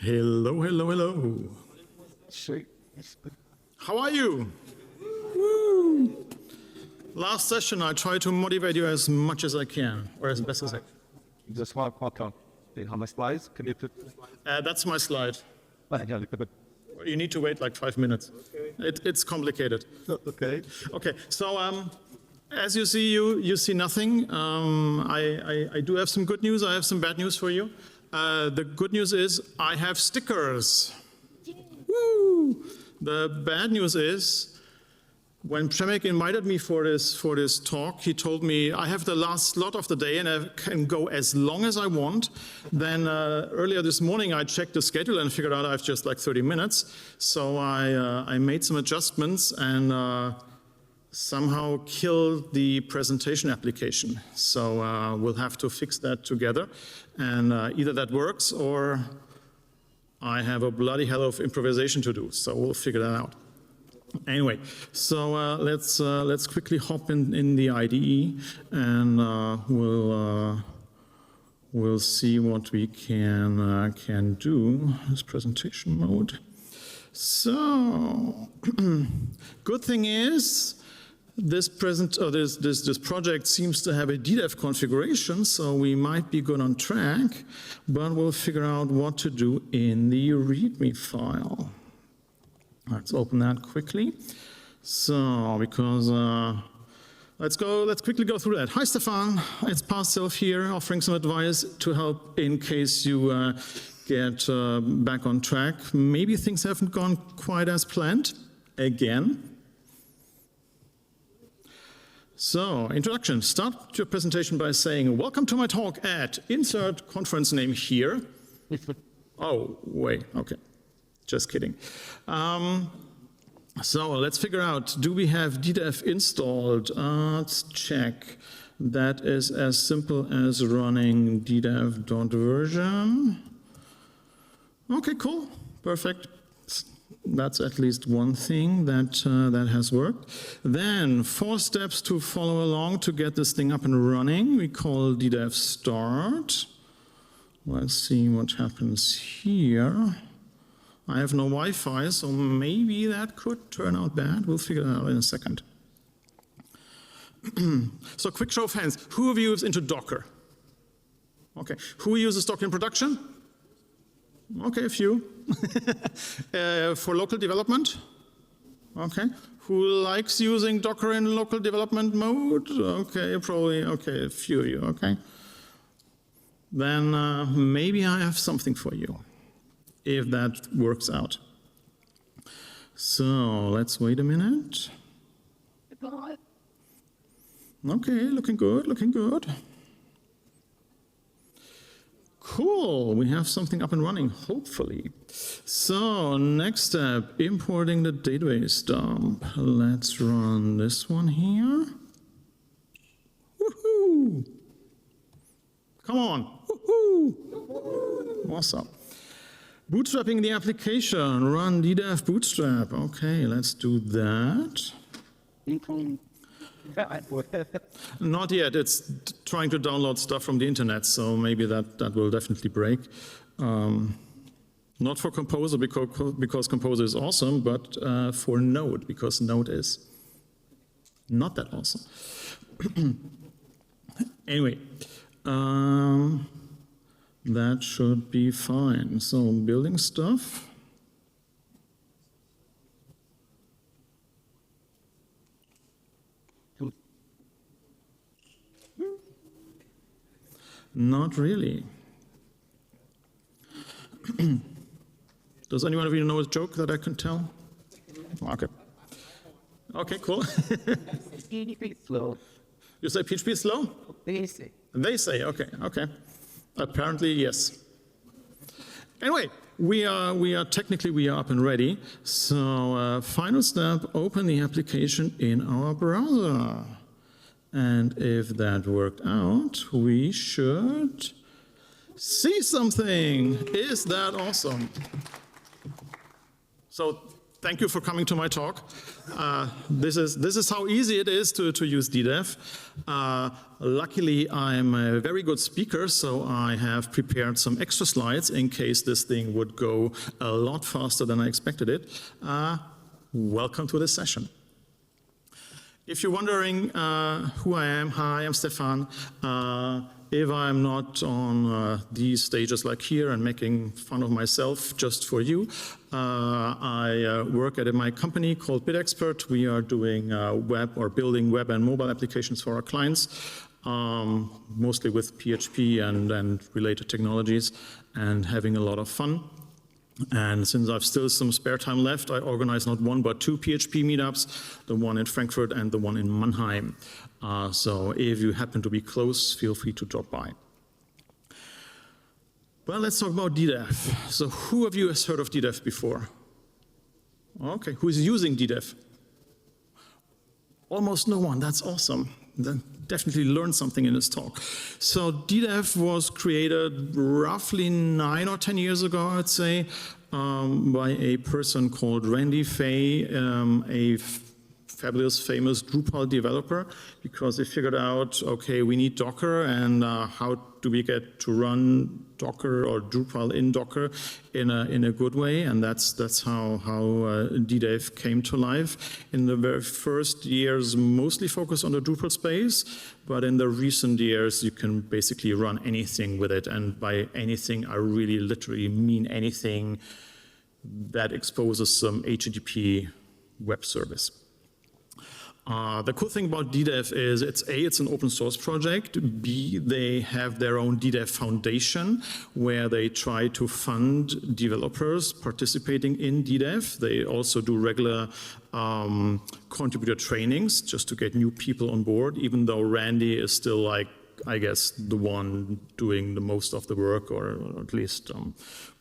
Hello, hello, hello. How are you? Woo. Last session, I tried to motivate you as much as I can, or as best as I can. Just one part. How my slides? Can you put? That's my slide. You need to wait like 5 minutes. It's complicated. Okay. Okay. So as you see, you see nothing. I do have some good news. I have some bad news for you. The good news is I have stickers. Woo! The bad news is when Przemek invited me for this talk, he told me I have the last slot of the day and I can go as long as I want. Then earlier this morning I checked the schedule and figured out I have just like 30 minutes. So I made some adjustments and somehow killed the presentation application. So we'll have to fix that together. And either that works or I have a bloody hell of improvisation to do. So we'll figure that out. Anyway, so let's quickly hop in the IDE and we'll see what we can do. This presentation mode. So good thing is this project seems to have a DDEV configuration, so we might be good on track, but we'll figure out what to do in the README file. Let's open that quickly. So, because let's quickly go through that. Hi, Stephan. It's Parself here, offering some advice to help in case you get back on track. Maybe things haven't gone quite as planned again. So, introduction. Start your presentation by saying, welcome to my talk at insert conference name here. Oh, wait, okay. Just kidding. So let's figure out, do we have DDEV installed? Let's check. That is as simple as running DDEV.version. Okay, cool, perfect. That's at least one thing that has worked. Then 4 steps to follow along to get this thing up and running. We call DDEV start. Let's see what happens here. I have no Wi-Fi, so maybe that could turn out bad. We'll figure that out in a second. So quick show of hands. Who of you is into Docker? Okay. Who uses Docker in production? Okay, a few. For local development? Okay. Who likes using Docker in local development mode? Okay, probably, okay, a few of you, okay. Then maybe I have something for you, if that works out. So let's wait a minute. Okay, looking good, looking good. Cool, we have something up and running, hopefully. So next step, importing the database dump. Let's run this one here. Woohoo! Come on, woohoo! Awesome. Bootstrapping the application, run DDEV bootstrap. Okay, let's do that. Not yet, it's trying to download stuff from the internet, so maybe that will definitely break. Not for Composer, because Composer is awesome, but for Node, because Node is not that awesome. Anyway. That should be fine. So building stuff. Not really. Does anyone of you know a joke that I can tell? Okay. Okay, cool. PHP slow. You say PHP is slow? They say. They say, okay, okay. Apparently, yes. Anyway, we are technically up and ready. So final step, open the application in our browser. And if that worked out, we should see something. Is that awesome? So thank you for coming to my talk. This is how easy it is to use DDEV. Luckily, I'm a very good speaker, so I have prepared some extra slides in case this thing would go a lot faster than I expected it. Welcome to this session. If you're wondering who I am, hi, I'm Stephan. If I'm not on these stages like here and making fun of myself just for you, I work at my company called bitExpert. We are doing building web and mobile applications for our clients, mostly with PHP and related technologies, and having a lot of fun. And since I've still some spare time left, I organize not one but two PHP meetups, the one in Frankfurt and the one in Mannheim. So if you happen to be close, feel free to drop by. Well, let's talk about DDEV. So who of you has heard of DDEV before? Okay, who is using DDEV? Almost no one, that's awesome. Then definitely learned something in this talk. So DDEV was created roughly 9 or 10 years ago, I'd say, by a person called Randy Fay, a fabulous, famous Drupal developer, because they figured out, okay, we need Docker, and how do we get to run Docker or Drupal in Docker in a good way? And that's how DDEV came to life. In the very first years, mostly focused on the Drupal space, but in the recent years, you can basically run anything with it. And by anything, I really literally mean anything that exposes some HTTP web service. The cool thing about DDEV is it's an open source project. B, they have their own DDEV Foundation where they try to fund developers participating in DDEV. They also do regular contributor trainings just to get new people on board, even though Randy is still like, I guess, the one doing the most of the work, or at least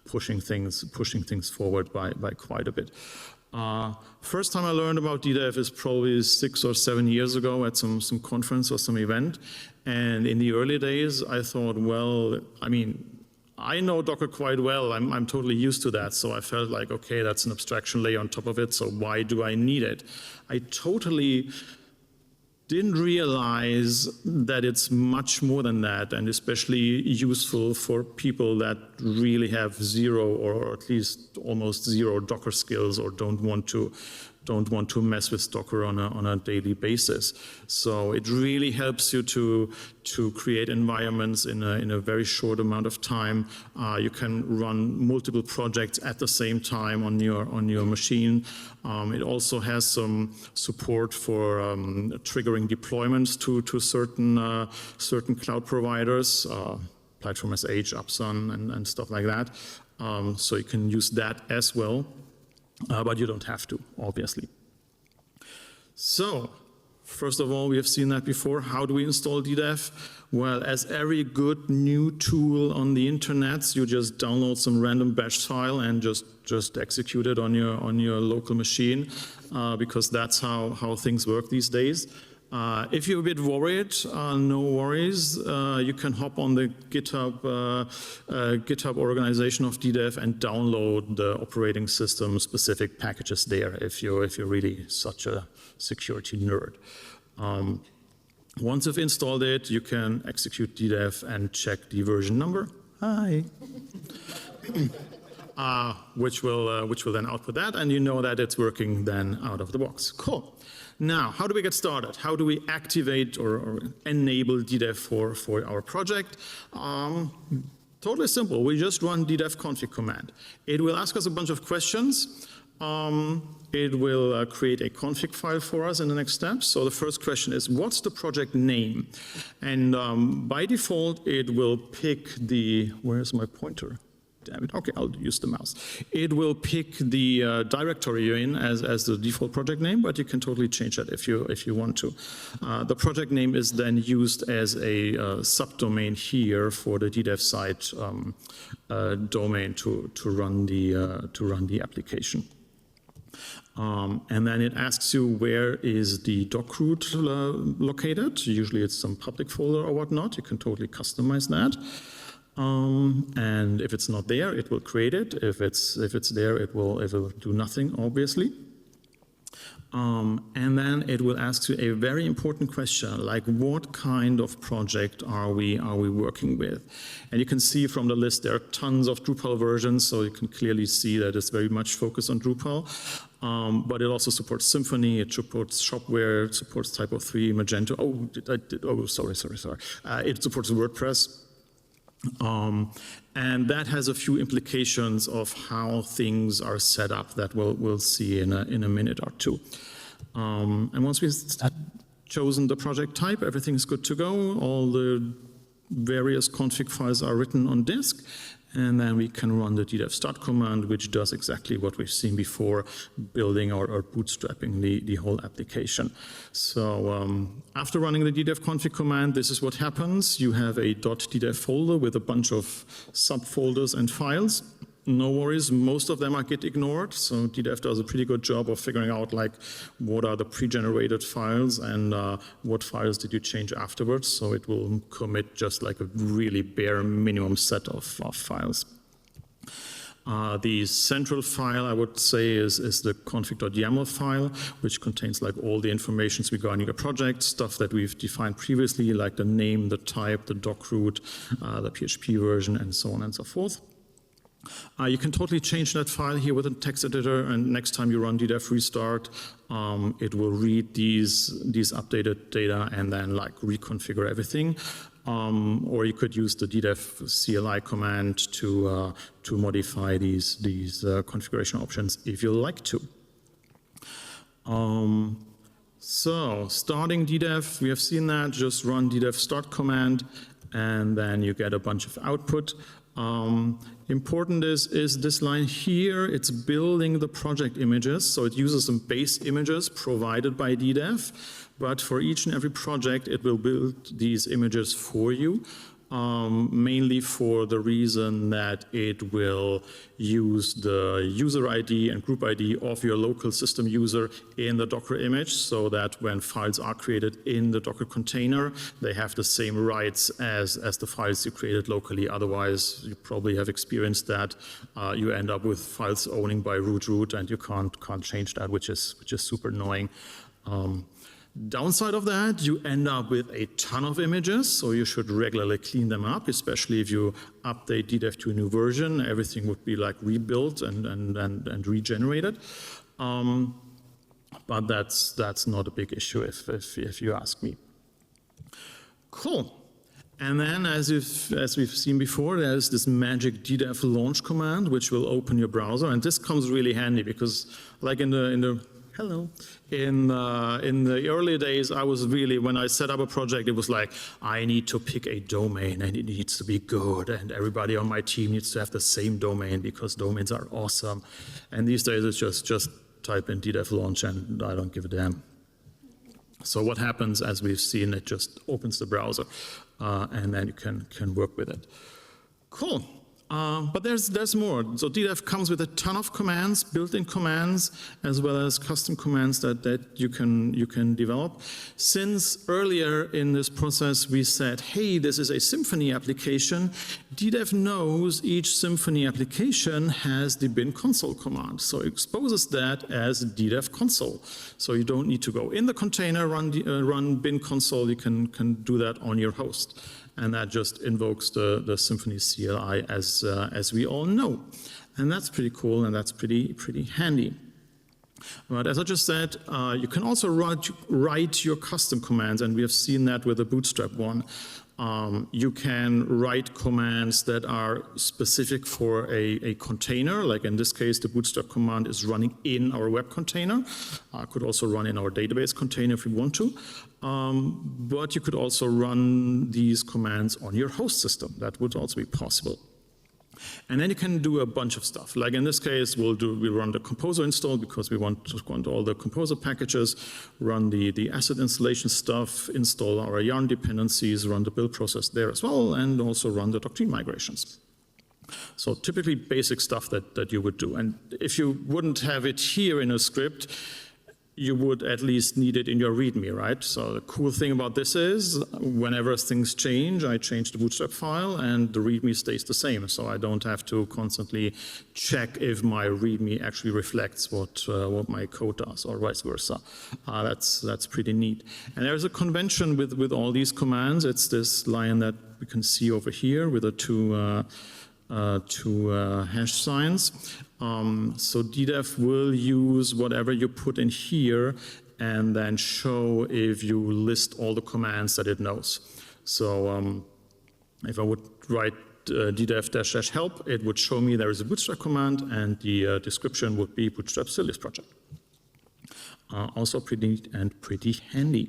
pushing things forward by quite a bit. First time I learned about DDEV is probably 6 or 7 years ago at some conference or some event. And in the early days, I thought, well, I mean, I know Docker quite well. I'm totally used to that. So I felt like, okay, that's an abstraction layer on top of it. So why do I need it? I totally didn't realize that it's much more than that, and especially useful for people that really have zero or at least almost zero Docker skills or don't want to mess with Docker on a daily basis. So it really helps you to create environments in a very short amount of time. You can run multiple projects at the same time on your machine. It also has some support for triggering deployments to certain cloud providers, Platform SH, Upsun, and stuff like that. So you can use that as well. But you don't have to, obviously. So, first of all, we have seen that before. How do we install DDEV? Well, as every good new tool on the internet, you just download some random bash file and just execute it on your local machine, because that's how things work these days. If you're a bit worried, no worries. You can hop on the GitHub organization of DDEV and download the operating system specific packages there if you're really such a security nerd. Once you've installed it, you can execute DDEV and check the version number. Hi. Which will then output that, and you know that it's working then out of the box. Cool. Now, how do we get started? How do we activate or enable DDEV for our project? Totally simple. We just run DDEV config command. It will ask us a bunch of questions. It will create a config file for us in the next step. So the first question is, what's the project name? And by default, it will pick the, where's my pointer? Damn it. Okay, I'll use the mouse. It will pick the directory you're in as the default project name, but you can totally change that if you want to. The project name is then used as a subdomain here for the DDEV site domain to run the application. And then it asks you where is the doc root located. Usually it's some public folder or whatnot. You can totally customize that. And if it's not there, it will create it. If it's there, it will do nothing, obviously. And then it will ask you a very important question, like what kind of project are we working with? And you can see from the list there are tons of Drupal versions, so you can clearly see that it's very much focused on Drupal. But it also supports Symfony, it supports Shopware, it supports Typo 3, Magento. Sorry. It supports WordPress. And that has a few implications of how things are set up that we'll see in a minute or two. And once we've chosen the project type, everything is good to go. All the various config files are written on disk. And then we can run the DDEV start command, which does exactly what we've seen before, building or bootstrapping the whole application. So after running the DDEV config command, this is what happens. You have a .ddev folder with a bunch of subfolders and files. No worries, most of them are Git ignored, so DDEV does a pretty good job of figuring out like what are the pre-generated files and what files did you change afterwards, so it will commit just like a really bare minimum set of files. The central file, I would say, is the config.yaml file, which contains like all the information regarding your project, stuff that we've defined previously, like the name, the type, the doc root, the PHP version, and so on and so forth. You can totally change that file here with a text editor, and next time you run DDEV restart, it will read these updated data and then like reconfigure everything. Or you could use the DDEV CLI command to modify these configuration options if you like to. So starting DDEV, we have seen that. Just run DDEV start command, and then you get a bunch of output. Important is this line here. It's building the project images, so it uses some base images provided by DDEV, but for each and every project it will build these images for you, mainly for the reason that it will use the user ID and group ID of your local system user in the Docker image, so that when files are created in the Docker container, they have the same rights as the files you created locally. Otherwise, you probably have experienced that you end up with files owning by root, and you can't change that, which is super annoying. Downside of that, you end up with a ton of images, so you should regularly clean them up, especially if you update DDEV to a new version. Everything would be like rebuilt and regenerated. But that's not a big issue if you ask me. Cool. And then, as we've seen before, there's this magic DDEV launch command, which will open your browser, and this comes really handy because, like in the early days, I was really, when I set up a project, it was like, I need to pick a domain and it needs to be good, and everybody on my team needs to have the same domain because domains are awesome. And these days it's just type in DDEV launch and I don't give a damn. So what happens, as we've seen, it just opens the browser and then you can work with it. Cool. But there's more. So DDEV comes with a ton of commands, built-in commands, as well as custom commands that you can develop. Since earlier in this process we said, hey, this is a Symfony application, DDEV knows each Symfony application has the bin console command. So it exposes that as DDEV console. So you don't need to go in the container, run bin console, you can do that on your host. And that just invokes the Symfony CLI as we all know. And that's pretty cool, and that's pretty handy. But as I just said, you can also write your custom commands, and we have seen that with the Bootstrap one. You can write commands that are specific for a container, like in this case, the Bootstrap command is running in our web container. Could also run in our database container if you want to. But you could also run these commands on your host system. That would also be possible. And then you can do a bunch of stuff. Like in this case, we'll run the Composer install because we want all the Composer packages, run the asset installation stuff, install our yarn dependencies, run the build process there as well, and also run the doctrine migrations. So typically basic stuff that you would do. And if you wouldn't have it here in a script, you would at least need it in your README, right? So the cool thing about this is whenever things change, I change the Bootstrap file and the README stays the same. So I don't have to constantly check if my README actually reflects what my code does or vice versa. That's pretty neat. And there's a convention with all these commands. It's this line that we can see over here with the two hash signs. So DDEV will use whatever you put in here and then show if you list all the commands that it knows. So if I would write DDEV -help, it would show me there is a Bootstrap command and the description would be Bootstrap Sylius project. Also pretty neat and pretty handy.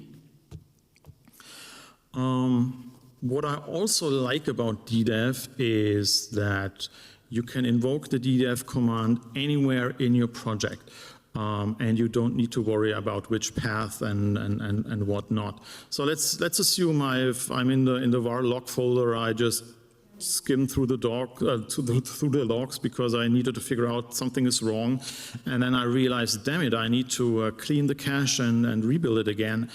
What I also like about DDEV is that you can invoke the DDEV command anywhere in your project, and you don't need to worry about which path and whatnot. So let's assume I'm in the var log folder. I just skim through the through the logs because I needed to figure out something is wrong, and then I realized, damn it, I need to clean the cache and rebuild it again.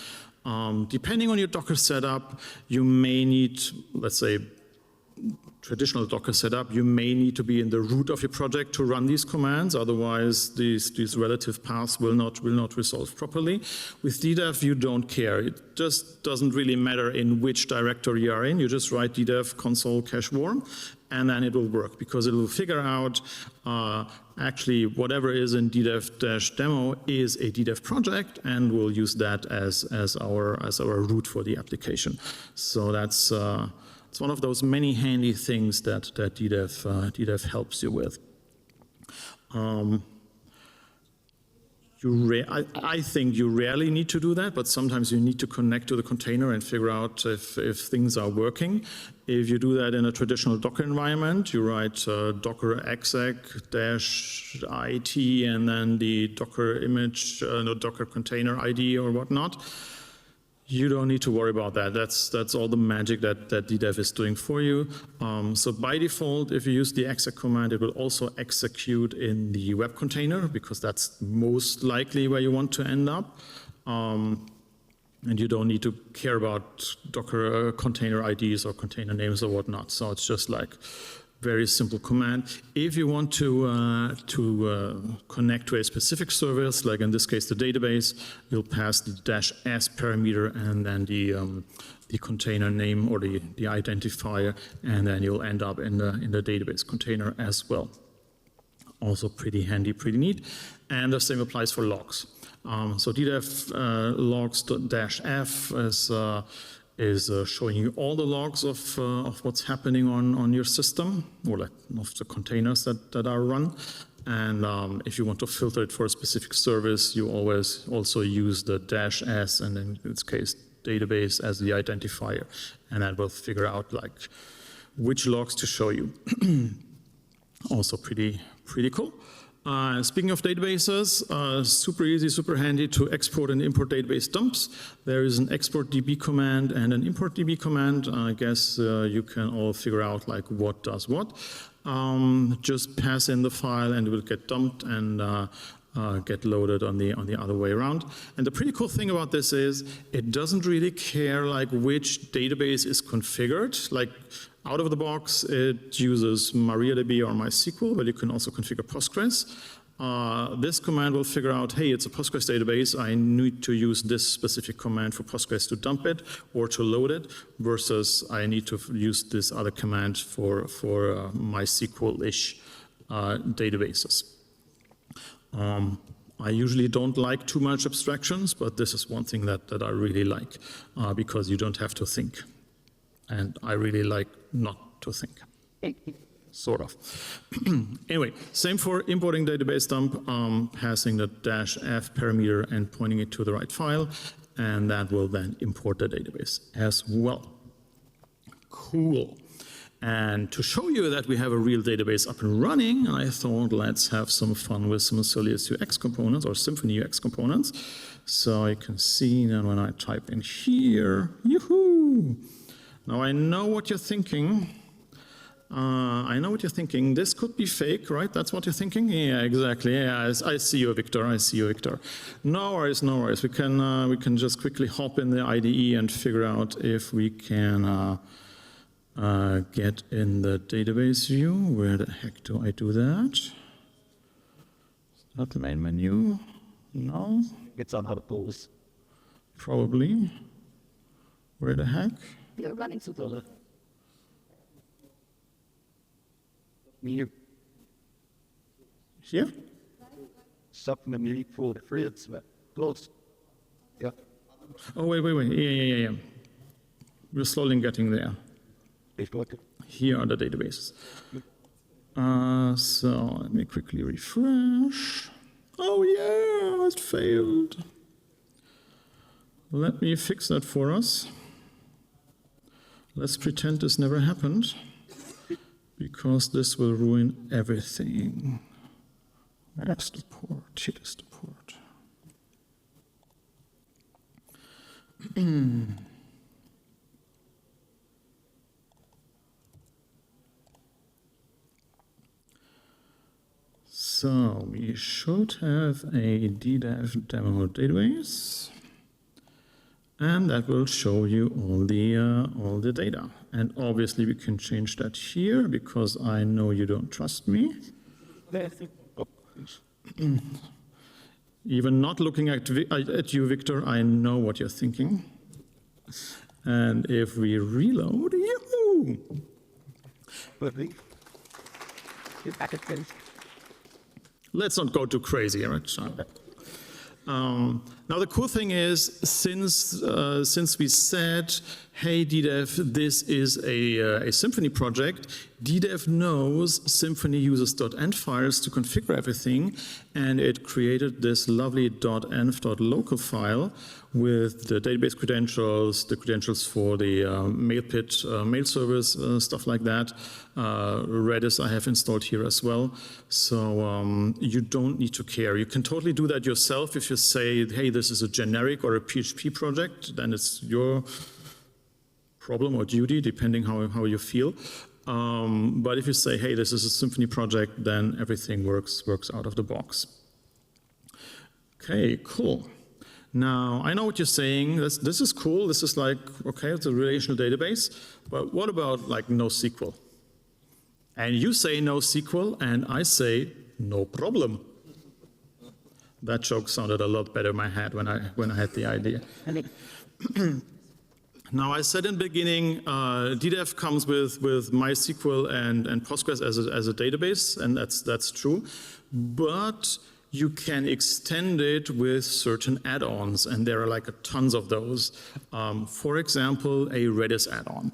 Depending on your Docker setup, you may need, let's say, traditional Docker setup, you may need to be in the root of your project to run these commands. Otherwise, these relative paths will not resolve properly. With DDEV, you don't care. It just doesn't really matter in which directory you are in. You just write DDEV console cache warm, and then it will work because it will figure out actually whatever is in DDEV-demo is a DDEV project, and we'll use that as our root for the application. So that's it's one of those many handy things that DDEV helps you with. I think you rarely need to do that, but sometimes you need to connect to the container and figure out if things are working. If you do that in a traditional Docker environment, you write docker exec -it and then the Docker image, Docker container ID or whatnot. You don't need to worry about that. That's all the magic that DDEV is doing for you. So by default, if you use the exec command, it will also execute in the web container because that's most likely where you want to end up. And you don't need to care about Docker container IDs or container names or whatnot. So it's just like very simple command. If you want to connect to a specific service, like in this case the database, you'll pass the -s parameter and then the container name or the identifier, and then you'll end up in the database container as well. Also pretty handy, pretty neat. And the same applies for logs. So DDEV logs-f is showing you all the logs of what's happening on your system, or like of the containers that are run. And if you want to filter it for a specific service, you always also use the -s, and in this case, database as the identifier. And that will figure out like which logs to show you. Also pretty cool. Speaking of databases, super easy, super handy to export and import database dumps. There is an export DB command and an import DB command. I guess you can all figure out like what does what. Just pass in the file and it will get dumped and get loaded on the other way around. And the pretty cool thing about this is it doesn't really care like which database is configured. Like out of the box, it uses MariaDB or MySQL, but you can also configure Postgres. This command will figure out, hey, it's a Postgres database. I need to use this specific command for Postgres to dump it or to load it, versus I need to use this other command for MySQL-ish databases. I usually don't like too much abstractions, but this is one thing that I really like because you don't have to think. And I really like not to think, sort of. Anyway, same for importing database dump, passing the -f parameter and pointing it to the right file, and that will then import the database as well. Cool. And to show you that we have a real database up and running, I thought let's have some fun with some Sylius UX components or Symfony UX components. So you can see that when I type in here, yoo-hoo! Now I know what you're thinking. I know what you're thinking. This could be fake, right? That's what you're thinking? Yeah, exactly. Yeah, I see you, Victor. I see you, Victor. No worries, no worries. We can just quickly hop in the IDE and figure out if we can get in the database view. Where the heck do I do that? Is that the main menu? No. It's on how to pose. Probably. Where the heck? You're running to the here. Here? Supplement for the friends, but close. Yeah. Oh, wait. Yeah. We're slowly getting there. Here are the databases. So let me quickly refresh. Oh yeah, it failed. Let me fix that for us. Let's pretend this never happened, because this will ruin everything. Where's the port? Here is the port. So we should have a DDEV demo database, and that will show you all the data. And obviously we can change that here because I know you don't trust me. Even not looking at you, Victor, I know what you're thinking. And if we reload, yahoo! Let's not go too crazy, right? Now the cool thing is, since we said, hey DDEV, this is a Symfony project, DDEV knows Symfony uses .env files to configure everything, and it created this lovely .env.local file with the database credentials, the credentials for the Mailpit mail service, stuff like that. Redis I have installed here as well. So you don't need to care. You can totally do that yourself. If you say, hey, this is a generic or a PHP project, then it's your problem or duty, depending how you feel. But if you say, hey, this is a Symfony project, then everything works out of the box. Okay, cool. Now, I know what you're saying. This is cool. This is like, okay, it's a relational database. But what about like NoSQL? And you say NoSQL, and I say no problem. That joke sounded a lot better in my head when I had the idea. Now, I said in the beginning, DDEV comes with MySQL and Postgres as a database, and that's true. But you can extend it with certain add-ons, and there are like tons of those. For example, a Redis add-on.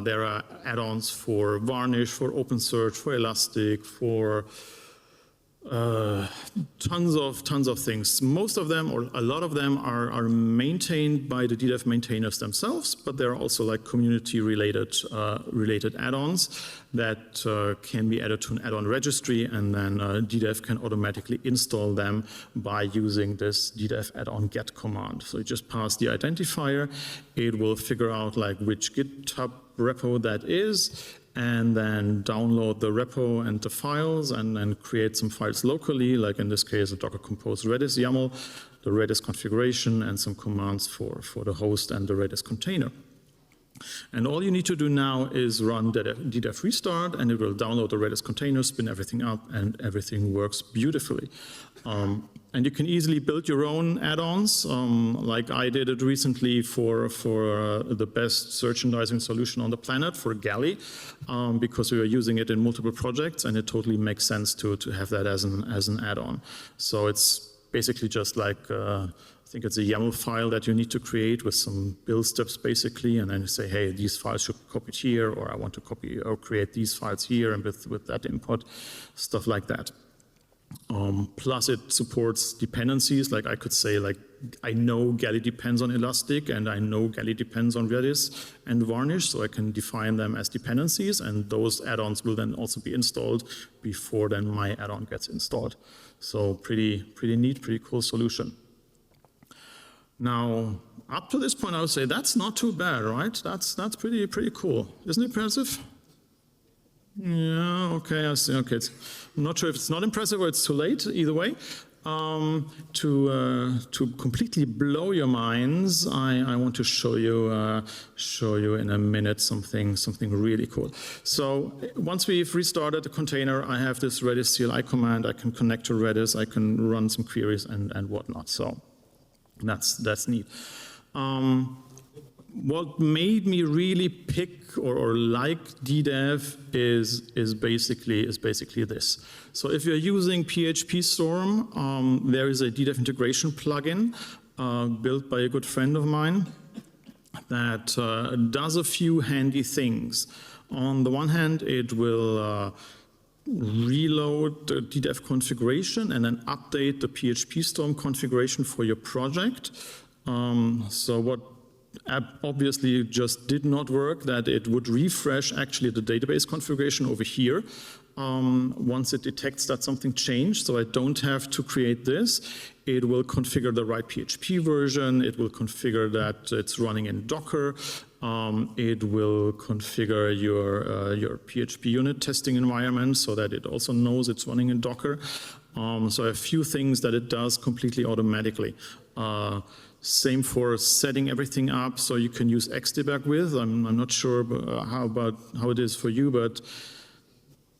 There are add-ons for Varnish, for OpenSearch, for Elastic, for tons of things. Most of them, or a lot of them, are maintained by the DDEV maintainers themselves, but there are also like community-related add-ons that can be added to an add-on registry, and then DDEV can automatically install them by using this DDEV add-on get command. So you just pass the identifier, it will figure out like which GitHub repo that is, and then download the repo and the files, and then create some files locally, like in this case a Docker Compose Redis YAML, the Redis configuration, and some commands for the host and the Redis container. And all you need to do now is run DDEV restart, and it will download the Redis container, spin everything up, and everything works beautifully. And you can easily build your own add-ons, like I did it recently for the best merchandising solution on the planet, for Galley, because we were using it in multiple projects, and it totally makes sense to have that as an add-on. So it's basically just like, I think it's a YAML file that you need to create with some build steps basically, and then you say, hey, these files should be copied here, or I want to copy or create these files here, and with that input, stuff like that. Plus it supports dependencies, like I could say, like, I know Galley depends on Elastic, and I know Galley depends on Redis and Varnish, so I can define them as dependencies, and those add-ons will then also be installed before then my add-on gets installed. So pretty neat, pretty cool solution. Now, up to this point, I would say that's not too bad, right? That's pretty cool. Isn't it impressive? Yeah, okay, I see. Okay, I'm not sure if it's not impressive or it's too late. Either way, to completely blow your minds, I want to show you in a minute something really cool. So once we've restarted the container, I have this Redis CLI command. I can connect to Redis. I can run some queries and whatnot. So that's neat. What made me really pick or like DDEV is basically this. So if you're using PHP Storm, there is a DDEV integration plugin built by a good friend of mine that does a few handy things. On the one hand, it will reload the DDEV configuration and then update the PHP Storm configuration for your project. So what obviously just did not work, that it would refresh actually the database configuration over here once it detects that something changed. So I don't have to create this. It will configure the right PHP version. It will configure that it's running in Docker. It will configure your PHP unit testing environment so that it also knows it's running in Docker. So a few things that it does completely automatically. Same for setting everything up so you can use Xdebug with. I'm not sure how it is for you, but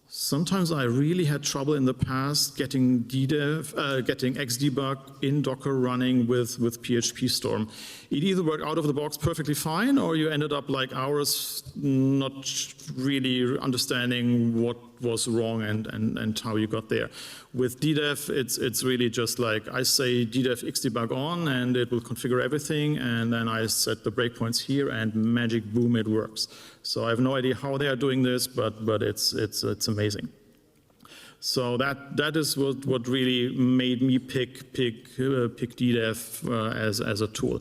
sometimes I really had trouble in the past getting getting Xdebug in Docker running with PHP Storm. It either worked out of the box perfectly fine, or you ended up like hours not really understanding what was wrong and how you got there. With DDEV, it's really just like I say DDEV Xdebug on, and it will configure everything, and then I set the breakpoints here, and magic, boom, it works. So I have no idea how they are doing this, but it's amazing. So that is what really made me pick DDEV as a tool.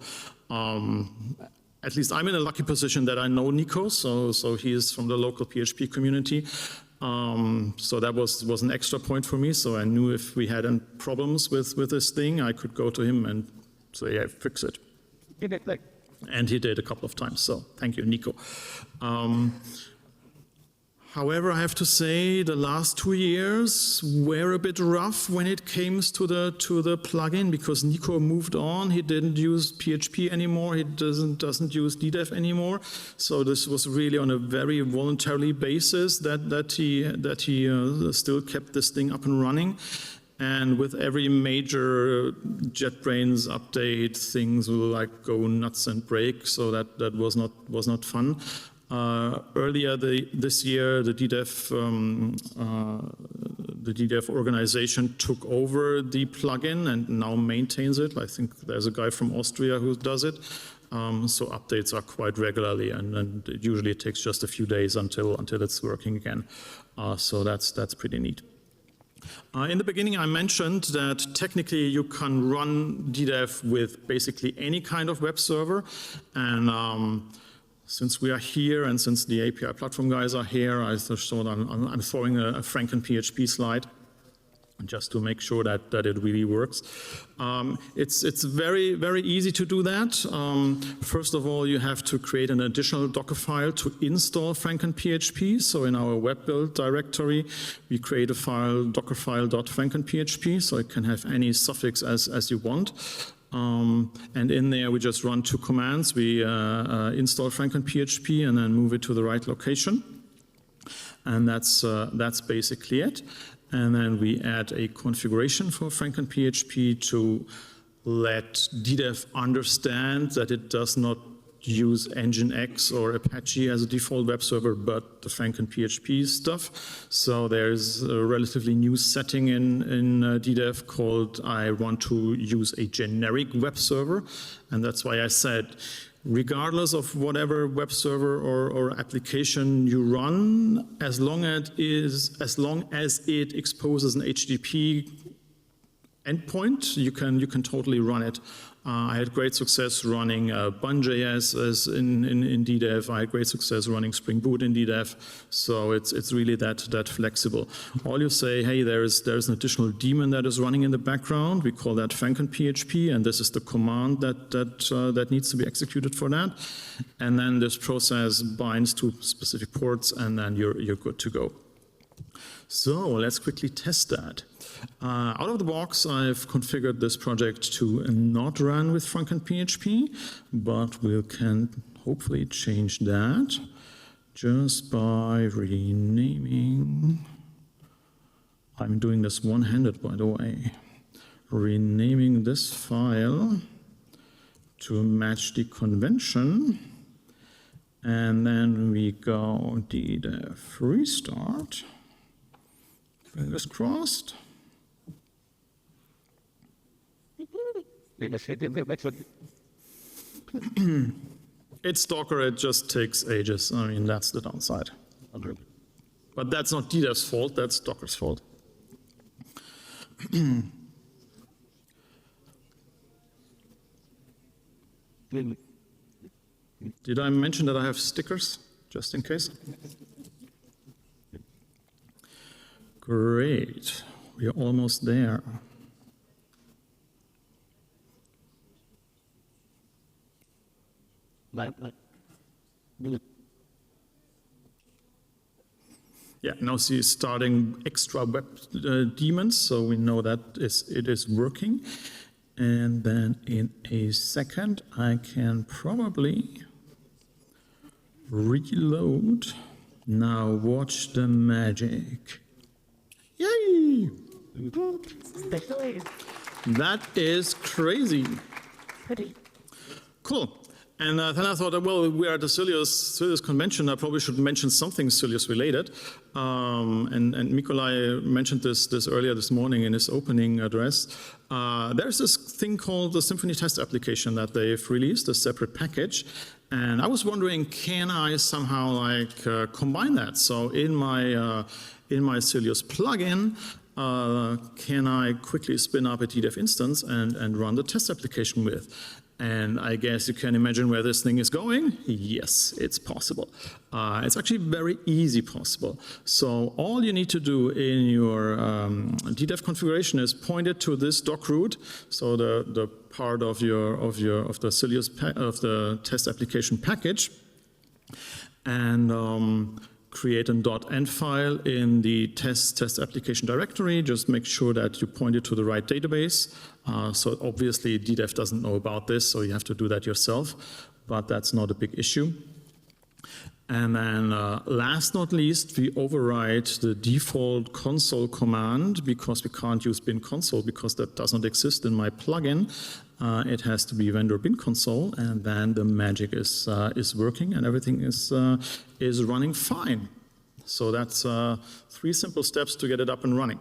At least I'm in a lucky position that I know Nico, so he is from the local PHP community. So that was an extra point for me. So I knew if we had problems with this thing, I could go to him and say, yeah, fix it. And he did a couple of times. So thank you, Nico. However, I have to say the last 2 years were a bit rough when it came to the plugin, because Nico moved on. He didn't use PHP anymore. He doesn't use DDEV anymore. So this was really on a very voluntary basis that he still kept this thing up and running. And with every major JetBrains update, things will like go nuts and break. So that was not fun. Earlier this year, the DDEV organization took over the plugin and now maintains it. I think there's a guy from Austria who does it. So updates are quite regularly, and usually it takes just a few days until it's working again. So that's pretty neat. In the beginning, I mentioned that technically you can run DDEV with basically any kind of web server, and since we are here and since the API platform guys are here, I thought I'm throwing a Franken-PHP slide just to make sure that it really works. It's very, very easy to do that. First of all, you have to create an additional Docker file to install Franken-PHP. So in our web build directory, we create a file, dockerfile.franken-php, so it can have any suffix as you want. And in there, we just run 2 commands. We install Franken-PHP and then move it to the right location. And that's basically it. And then we add a configuration for Franken-PHP to let DDEV understand that it does not use Nginx or Apache as a default web server, but the Franken-PHP stuff. So there's a relatively new setting in DDEV called I want to use a generic web server. And that's why I said, regardless of whatever web server or application you run, as long as it exposes an HTTP endpoint, you can totally run it. I had great success running Bun.js as in DDEV. I had great success running Spring Boot in DDEV. So it's really that flexible. All you say, hey, there's an additional daemon that is running in the background. We call that frankenphp, and this is the command that needs to be executed for that. And then this process binds to specific ports, and then you're good to go. So let's quickly test that. Out of the box, I've configured this project to not run with frankenphp, but we can hopefully change that just by renaming. I'm doing this one-handed, by the way. Renaming this file to match the convention. And then we go DDEV restart. Fingers crossed. It's Docker, it just takes ages. I mean, that's the downside. But that's not DDEV's fault, that's Docker's fault. Did I mention that I have stickers, just in case? Great, we're almost there. Yeah, now see starting extra web daemons, so we know that it is working. And then in a second, I can probably reload. Now watch the magic. Yay! That is crazy. Cool. And then I thought, well, we are at the Sylius convention. I probably should mention something Sylius related. And Mikolai mentioned this earlier this morning in his opening address. There's this thing called the Symfony test application that they've released, a separate package. And I was wondering, can I somehow combine that? So in my Sylius plugin, can I quickly spin up a DDEV instance and run the test application with? And I guess you can imagine where this thing is going. Yes, it's possible. It's actually very easy possible. So all you need to do in your DDEV configuration is point it to this doc root, so the part of the Sylius of the test application package, and create an .env file in the test application directory. Just make sure that you point it to the right database. So obviously DDEV doesn't know about this, so you have to do that yourself, but that's not a big issue. And then last not least, we override the default console command because we can't use bin console because that doesn't exist in my plugin. It has to be vendor bin console, and then the magic is working and everything is running fine. So that's 3 simple steps to get it up and running.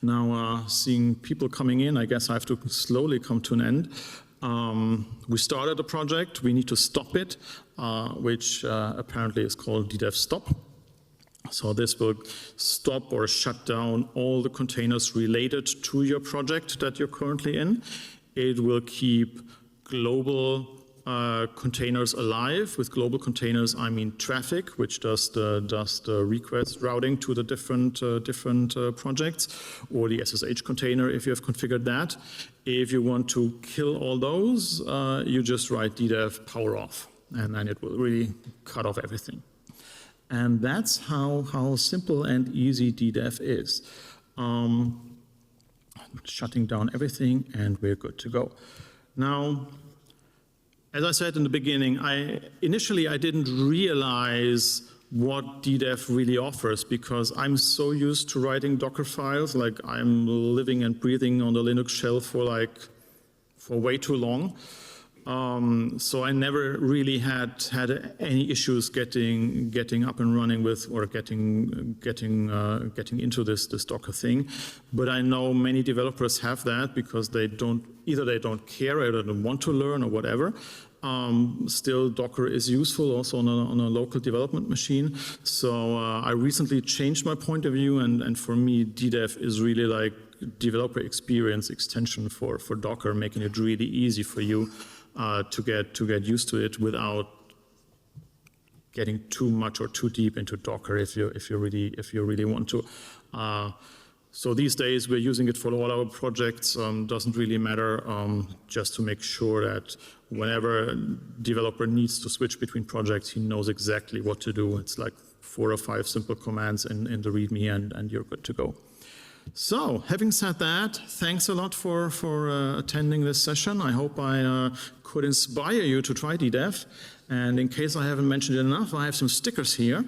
Now, seeing people coming in, I guess I have to slowly come to an end. We started a project, we need to stop it, which apparently is called DDEV stop. So this will stop or shut down all the containers related to your project that you're currently in. It will keep global containers alive. With global containers, I mean traffic, which does the request routing to the different projects, or the SSH container if you have configured that. If you want to kill all those, you just write DDEV power off, and then it will really cut off everything. And that's how simple and easy DDEV is. Shutting down everything, and we're good to go. Now, as I said in the beginning, initially I didn't realize what DDEV really offers because I'm so used to writing Docker files, like I'm living and breathing on the Linux shell for way too long. So I never really had any issues getting up and running with or getting into this Docker thing. But I know many developers have that because either they don't care or they don't want to learn or whatever. Still, Docker is useful also on a local development machine. So I recently changed my point of view, and for me, DDEV is really like developer experience extension for Docker, making it really easy for you to get used to it without getting too much or too deep into Docker if you really want to. So these days we're using it for all our projects. Doesn't really matter, just to make sure that whenever a developer needs to switch between projects, he knows exactly what to do. It's like 4 or 5 simple commands in the README, and you're good to go. So, having said that, thanks a lot for attending this session. I hope I could inspire you to try DDEV. And in case I haven't mentioned it enough, I have some stickers here.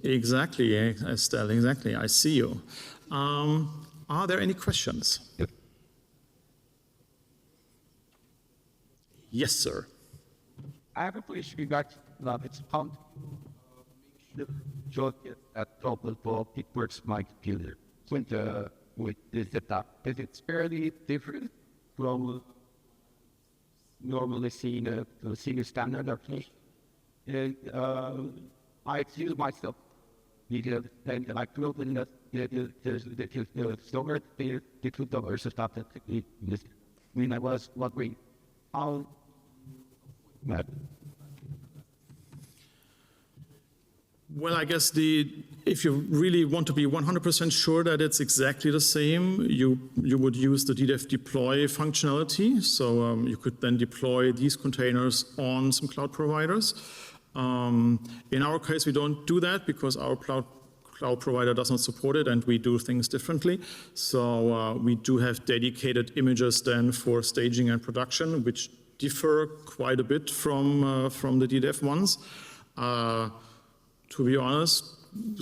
Exactly, Estelle, exactly. I see you. Are there any questions? Yep. Yes, sir. I have a question regarding it's found the job at problem for it works my computer. With the setup, is it fairly different from normally seen a standard application? And I use myself because then I grew up in the software the two dollars stuff that when I was wondering how well, I guess if you really want to be 100% sure that it's exactly the same, you would use the DDEV deploy functionality. So you could then deploy these containers on some cloud providers. In our case, we don't do that because our cloud provider does not support it, and we do things differently. So we do have dedicated images then for staging and production, which differ quite a bit from the DDEV ones. To be honest,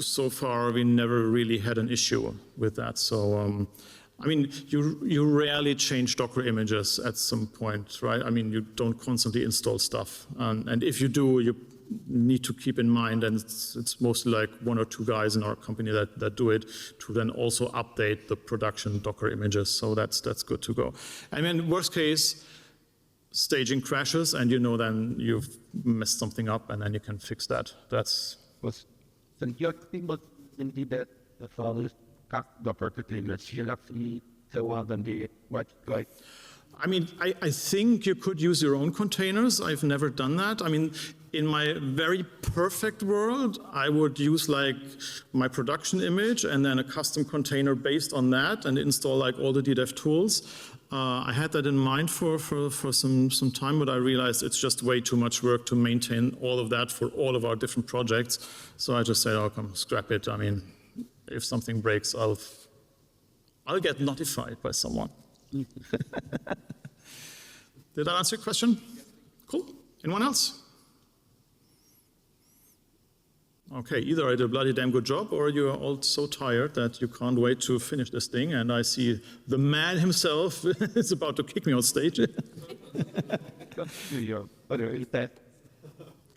so far we never really had an issue with that. So, I mean, you rarely change Docker images at some point, right? I mean, you don't constantly install stuff. And if you do, you need to keep in mind, and it's mostly like 1 or 2 guys in our company that do it, to then also update the production Docker images. So that's good to go. I mean, worst case, staging crashes, and you know then you've messed something up, and then you can fix that. That's was the thing was indeed that the fathers got the perfect image. You have to so well than the what like. I mean, I think you could use your own containers. I've never done that. I mean, in my very perfect world, I would use like my production image and then a custom container based on that and install like all the DDEV tools. I had that in mind for some time, but I realized it's just way too much work to maintain all of that for all of our different projects. So I just said, oh, come, scrap it. I mean, if something breaks, I'll get notified by someone. Did that answer your question? Cool. Anyone else? Okay, either I did a bloody damn good job, or you're all so tired that you can't wait to finish this thing, and I see the man himself is about to kick me on stage. Can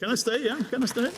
I stay? Yeah, can I stay?